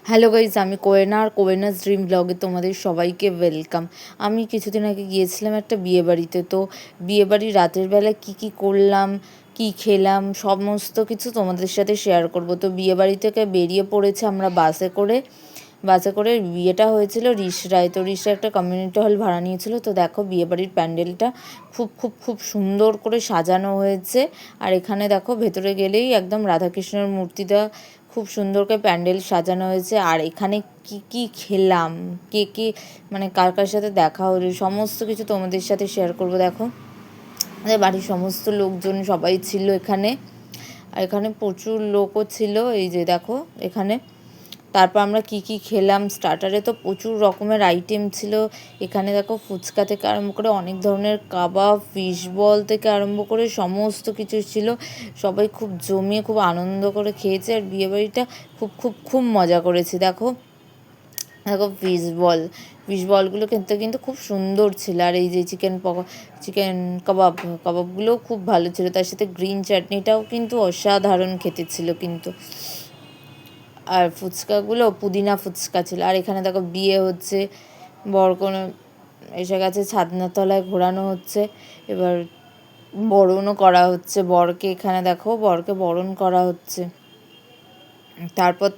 Hello guys, আমি কোয়েনা আর কোয়েনাস dream ব্লগে তোমাদের সবাইকে ওয়েলকাম। আমি কিছুদিন আগে গিয়েছিলাম একটা বিয়েবাড়িতে। তো বিয়েবাড়ির রাতের বেলা কি করলাম, কি খেলাম, সমস্ত কিছু তোমাদের সাথে শেয়ার করব। তো বিয়েবাড়ি থেকে বেরিয়ে পড়েছে আমরা বাসে করে বিয়েটা হয়েছিল রিষড়ায়। তো রিষড়ায় একটা কমিউনিটি হল ভাড়া নিয়েছিল। তো দেখো বিয়েবাড়ির প্যান্ডেলটা খুব সুন্দর করে সাজানো হয়েছে। আর এখানে দেখো ভেতরে গেলেই একদম রাধাকৃষ্ণের মূর্তিটা খুব সুন্দর করে প্যান্ডেল সাজানো হয়েছে। আর এখানে কি খেলাম, কে মানে কার সাথে দেখা হলো, সমস্ত কিছু তোমাদের সাথে শেয়ার করব। দেখো আমাদের বাড়ির সমস্ত লোকজন সবাই ছিল এখানে। আর এখানে প্রচুর লোকও ছিল, এই যে দেখো এখানে। তারপর আমরা কি খেলাম, স্টার্টারে তো প্রচুর রকমের আইটেম ছিল। এখানে দেখো ফুচকা থেকে আরম্ভ করে অনেক ধরনের কাবাব, ফিশ বল থেকে আরম্ভ করে সমস্ত কিছু ছিল। সবাই খুব জমিয়ে খুব আনন্দ করে খেয়েছে। আর বিয়েবাড়িটা খুব মজা করেছি। দেখো দেখো ফিশ বলগুলো কিন্তু খুব সুন্দর ছিল। আর এই যে চিকেন কাবাবগুলোও খুব ভালো ছিল। তার সাথে গ্রিন চাটনিটাও কিন্তু অসাধারণ খেতে ছিল কিন্তু। আর ফুচকাগুলো পুদিনা ফুচকা ছিল। আর এখানে দেখো বিয়ে হচ্ছে, বর কোনো এসে গেছে, ছাদনাতলায় ঘোরানো হচ্ছে। এবার বরণও করা হচ্ছে বরকে। এখানে দেখো বরকে বরণ করা হচ্ছে। তারপর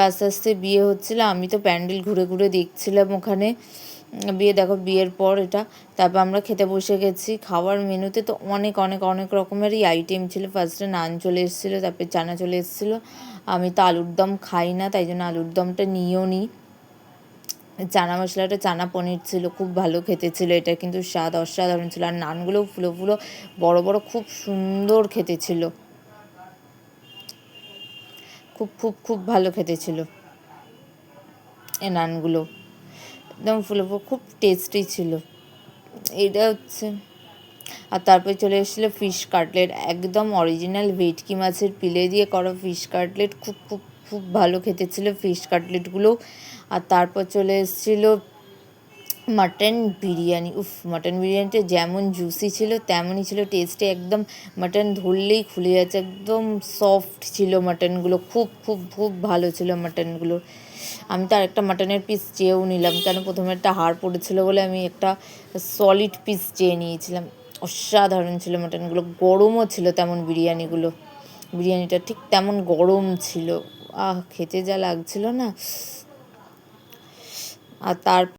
আস্তে আস্তে বিয়ে হচ্ছিল। আমি তো প্যান্ডেল ঘুরে দেখছিলাম ওখানে দেখো বিয়ের পর এটা। তারপর আমরা খেতে বসে গেছি। খাওয়ার মেনুতে তো অনেক রকমেরই আইটেম ছিল। ফার্স্টে নান চলে এসেছিলো, তারপরে চানা চলে এসেছিলো। আমি তো আলুর দম খাই না, তাই জন্য আলুর দমটা নিয়েও নিই। চানা মশলাটা চানা পনির ছিল, খুব ভালো খেতে ছিল। এটা কিন্তু স্বাদ অসাধারণ ছিল। আর নানগুলোও ফুলো বড় খুব সুন্দর খেতে ছিল। খুব ভালো খেতে ছিল এই নানগুলো, একদম ফুলো খুব টেস্টি ছিল। এটা হচ্ছে। আর তারপরে চলে এসেছিলো ফিশ কাটলেট, একদম অরিজিনাল ভেটকি মাছের পিলে দিয়ে করা ফিশ কাটলেট। খুব ভালো খেতে ছিল ফিশ কাটলেটগুলো। আর তারপর চলে এসেছিলো মাটন বিরিয়ানি। মাটন বিরিয়ানিটা যেমন জুসি ছিল তেমনই ছিল টেস্টে। একদম মাটন ধরলেই খুলে যাচ্ছে, একদম সফট ছিল মাটনগুলো। খুব ভালো ছিল মাটনগুলো। আমি তো আরেকটা মাটনের পিস চেয়েও নিলাম, কেন প্রথমে একটা হাড় পড়েছিল বলে আমি একটা সলিড পিস চেয়ে নিয়েছিলাম। অসাধারণ ছিল মাটনগুলো, গরমও ছিল তেমন বিরিয়ানিটা ঠিক তেমন গরম ছিল। খেতে যা লাগছিল না। আর